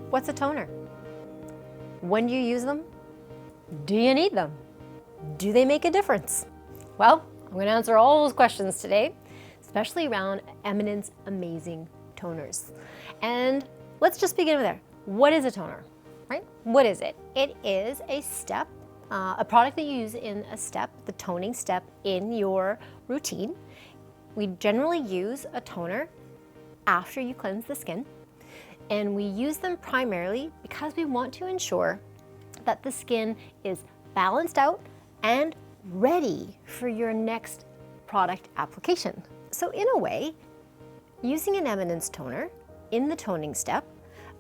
What's a toner? When do you use them? Do you need them? Do they make a difference? Well, I'm going to answer all those questions today, especially around Eminence amazing toners. And let's just begin with there. What is a toner, right? What is it? It is a step, a product that you use in a step, the toning step in your routine. We generally use a toner after you cleanse the skin, and we use them primarily because we want to ensure that the skin is balanced out and ready for your next product application. So in a way, using an Eminence toner in the toning step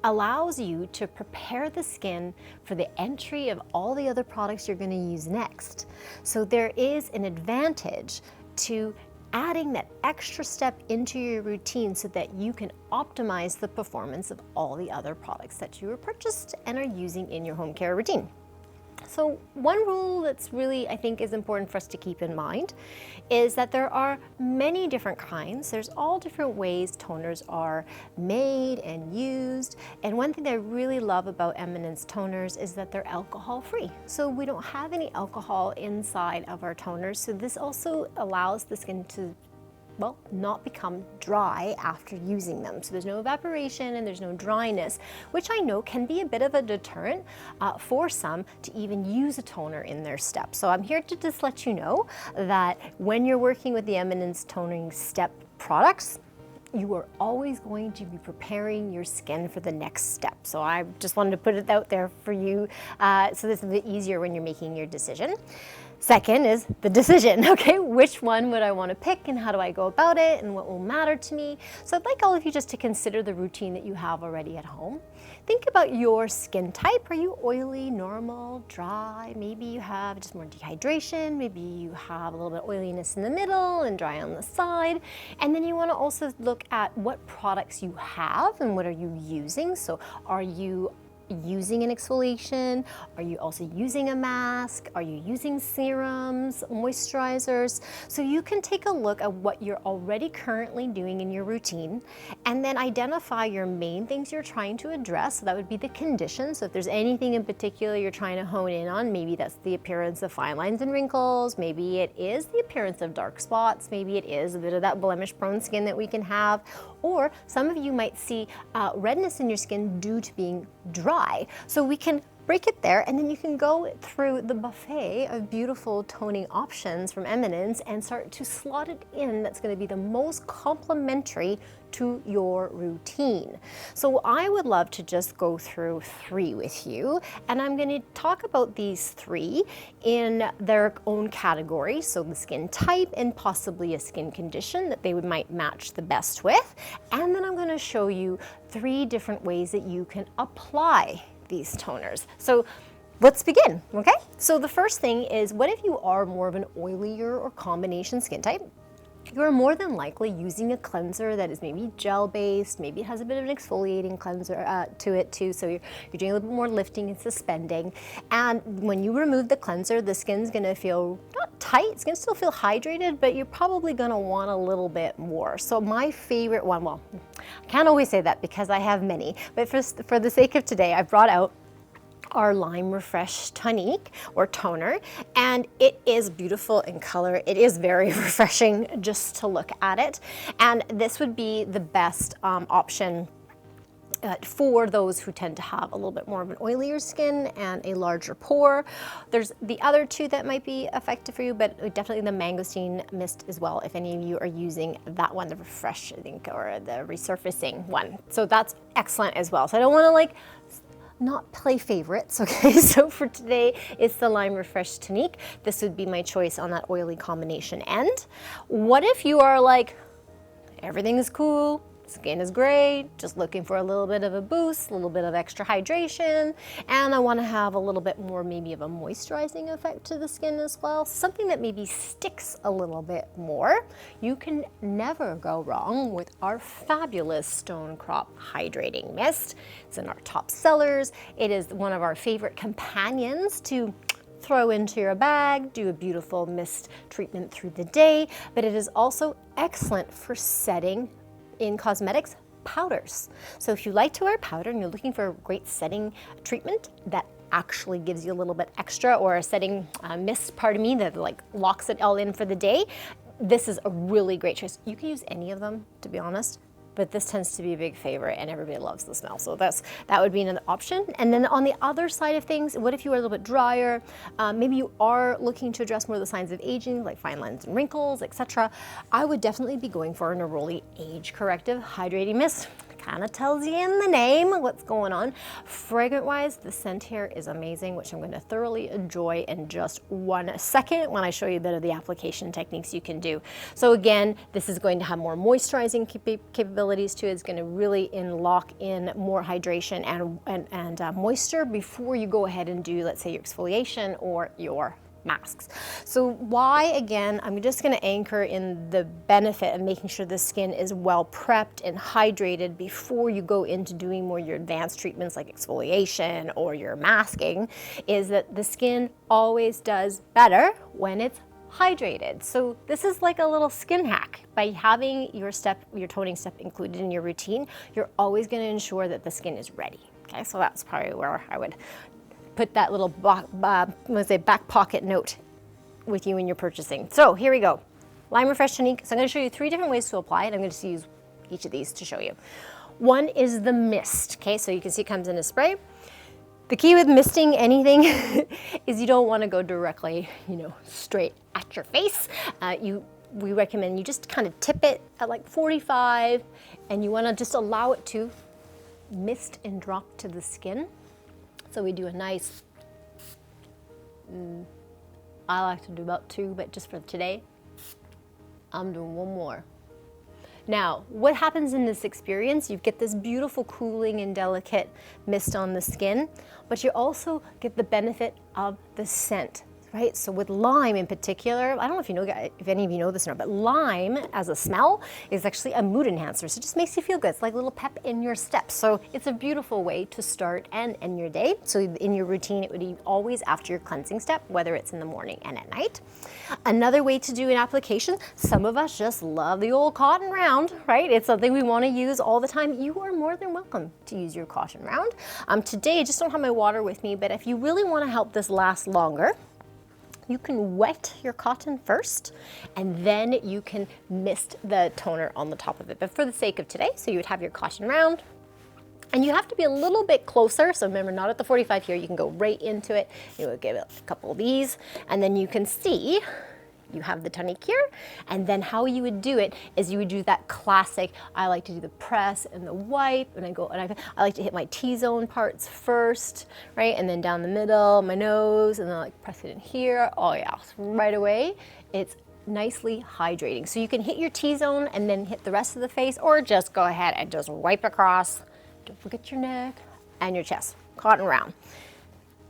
allows you to prepare the skin for the entry of all the other products you're going to use next. So there is an advantage to adding that extra step into your routine so that you can optimize the performance of all the other products that you have purchased and are using in your home care routine. So one rule that's really, I think, is important for us to keep in mind is that there are many different kinds. There's all different ways toners are made and used. And one thing I really love about Eminence toners is that they're alcohol-free. So we don't have any alcohol inside of our toners. So this also allows the skin to not become dry after using them. So there's no evaporation and there's no dryness, which I know can be a bit of a deterrent for some to even use a toner in their step. So I'm here to just let you know that when you're working with the Eminence toning step products, you are always going to be preparing your skin for the next step. So I just wanted to put it out there for you so this is a bit easier when you're making your decision. Second is the decision, okay? Which one would I want to pick and how do I go about it and what will matter to me? So I'd like all of you just to consider the routine that you have already at home. Think about your skin type. Are you oily, normal, dry? Maybe you have just more dehydration. Maybe you have a little bit of oiliness in the middle and dry on the side. And then you want to also look at what products you have and what are you using. So are you using an exfoliation? Are you also using a mask? Are you using serums, moisturizers? So you can take a look at what you're already currently doing in your routine and then identify your main things you're trying to address. So that would be the condition. So if there's anything in particular you're trying to hone in on, maybe that's the appearance of fine lines and wrinkles, maybe it is the appearance of dark spots, maybe it is a bit of that blemish prone skin that we can have, or some of you might see redness in your skin due to being dry. So we can break it there and then you can go through the buffet of beautiful toning options from Eminence and start to slot it in that's going to be the most complementary to your routine. So I would love to just go through 3 with you, and I'm going to talk about these 3 in their own category, so the skin type and possibly a skin condition that they might match the best with, and then I'm going to show you 3 different ways that you can apply these toners. So let's begin, okay? So the first thing is, what if you are more of an oilier or combination skin type? You are more than likely using a cleanser that is maybe gel-based, maybe it has a bit of an exfoliating cleanser to it too, so you're doing a little bit more lifting and suspending. And when you remove the cleanser, the skin's gonna feel not tight, it's gonna still feel hydrated, but you're probably gonna want a little bit more. So my favorite one, well, I can't always say that because I have many, but for the sake of today, I brought out our Lime Refresh Tonique or toner, and it is beautiful in color. It is very refreshing just to look at it, and this would be the best option for those who tend to have a little bit more of an oilier skin and a larger pore. There's the other 2 that might be effective for you, but definitely the mangosteen mist as well if any of you are using that one, the Refresh, I think, or the resurfacing one. So that's excellent as well. So I don't want to not play favorites, okay? So for today, it's the Lime Refresh Tonique. This would be my choice on that oily combination end. What if you are like, everything is cool, skin is great, just looking for a little bit of a boost, a little bit of extra hydration, and I want to have a little bit more maybe of a moisturizing effect to the skin as well, something that maybe sticks a little bit more. You can never go wrong with our fabulous Stone Crop Hydrating Mist. It's in our top sellers. It is one of our favorite companions to throw into your bag, do a beautiful mist treatment through the day, but it is also excellent for setting in cosmetics powders. So if you like to wear powder and you're looking for a great setting treatment that actually gives you a little bit extra, or a setting mist, pardon me, that like locks it all in for the day, this is a really great choice. You can use any of them, to be honest, but this tends to be a big favorite and everybody loves the smell. So that would be an option. And then on the other side of things, what if you are a little bit drier? Maybe you are looking to address more of the signs of aging, like fine lines and wrinkles, etc. I would definitely be going for a Neroli Age Corrective Hydrating Mist. Kind of tells you in the name what's going on. Fragrant wise, the scent here is amazing, which I'm going to thoroughly enjoy in just 1 second when I show you a bit of the application techniques you can do. So again, this is going to have more moisturizing capabilities to it. It's going to really lock in more hydration and moisture before you go ahead and do, let's say, your exfoliation or your masks. So why, again, I'm just going to anchor in the benefit of making sure the skin is well prepped and hydrated before you go into doing more your advanced treatments like exfoliation or your masking, is that the skin always does better when it's hydrated. So this is like a little skin hack. By having your toning step included in your routine, you're always going to ensure that the skin is ready. Okay, so that's probably where I would put that little back pocket note with you when you're purchasing. So here we go. Lime Refresh Tonique. So I'm going to show you 3 different ways to apply it. I'm going to use each of these to show you. One is the mist. Okay, so you can see it comes in a spray. The key with misting anything is you don't want to go directly, straight at your face. We recommend you just kind of tip it at like 45, and you want to just allow it to mist and drop to the skin. So we do a nice, I like to do about 2, but just for today, I'm doing 1 more. Now, what happens in this experience, you get this beautiful cooling and delicate mist on the skin, but you also get the benefit of the scent. Right? So with lime in particular, I don't know if any of you know this or not, but lime as a smell is actually a mood enhancer. So it just makes you feel good. It's like a little pep in your steps. So it's a beautiful way to start and end your day. So in your routine, it would be always after your cleansing step, whether it's in the morning and at night. Another way to do an application, some of us just love the old cotton round, right? It's something we want to use all the time. You are more than welcome to use your cotton round. Today, I just don't have my water with me, but if you really want to help this last longer, you can wet your cotton first, and then you can mist the toner on the top of it. But for the sake of today, so you would have your cotton round, and you have to be a little bit closer. So remember, not at the 45 here, you can go right into it. You would give it a couple of these, and then you can see you have the tonic here, and then how you would do it is you would do that classic, I like to do the press and the wipe, and I like to hit my T-zone parts first, right, and then down the middle, my nose, and then like press it in here. Oh yeah, right away, it's nicely hydrating. So you can hit your T-zone and then hit the rest of the face, or just go ahead and just wipe across. Don't forget your neck and your chest. Cotton round.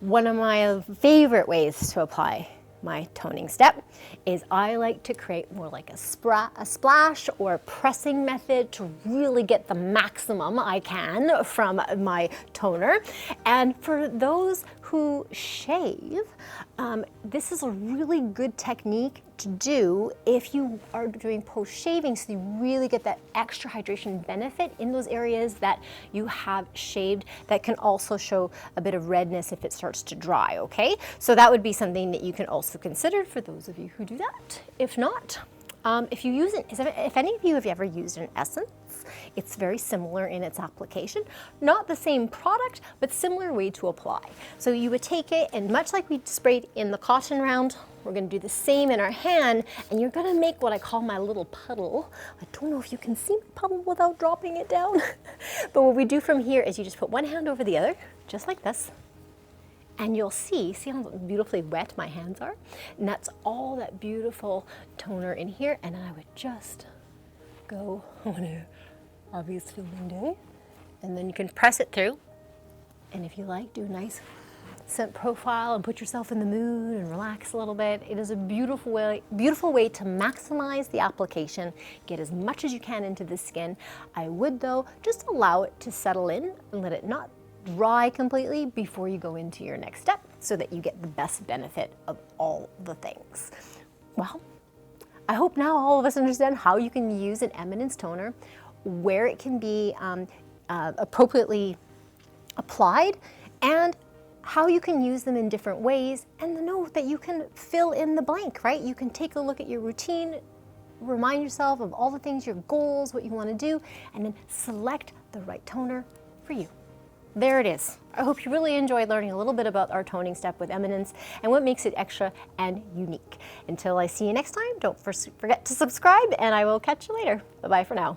One of my favorite ways to apply my toning step is I like to create more like a splash or a pressing method to really get the maximum I can from my toner. And for those who shave, this is a really good technique to do if you are doing post-shaving, so you really get that extra hydration benefit in those areas that you have shaved that can also show a bit of redness if it starts to dry, okay? So that would be something that you can also consider for those of you who do that. If not, if any of you have ever used an Essence, it's very similar in its application. Not the same product, but similar way to apply. So you would take it, and much like we sprayed in the cotton round, we're gonna do the same in our hand, and you're gonna make what I call my little puddle. I don't know if you can see my puddle without dropping it down. But what we do from here is you just put one hand over the other, just like this. And you'll see how beautifully wet my hands are? And that's all that beautiful toner in here. And I would just go on a obvious feeling day. And then you can press it through. And if you like, do a nice scent profile and put yourself in the mood and relax a little bit. It is a beautiful way to maximize the application, get as much as you can into the skin. I would, though, just allow it to settle in and let it not dry completely before you go into your next step so that you get the best benefit of all the things. Well, I hope now all of us understand how you can use an Eminence toner where it can be appropriately applied, and how you can use them in different ways, and know that you can fill in the blank, right? You can take a look at your routine, remind yourself of all the things, your goals, what you want to do, and then select the right toner for you. There it is. I hope you really enjoyed learning a little bit about our toning step with Eminence and what makes it extra and unique. Until I see you next time, don't forget to subscribe, and I will catch you later. Bye-bye for now.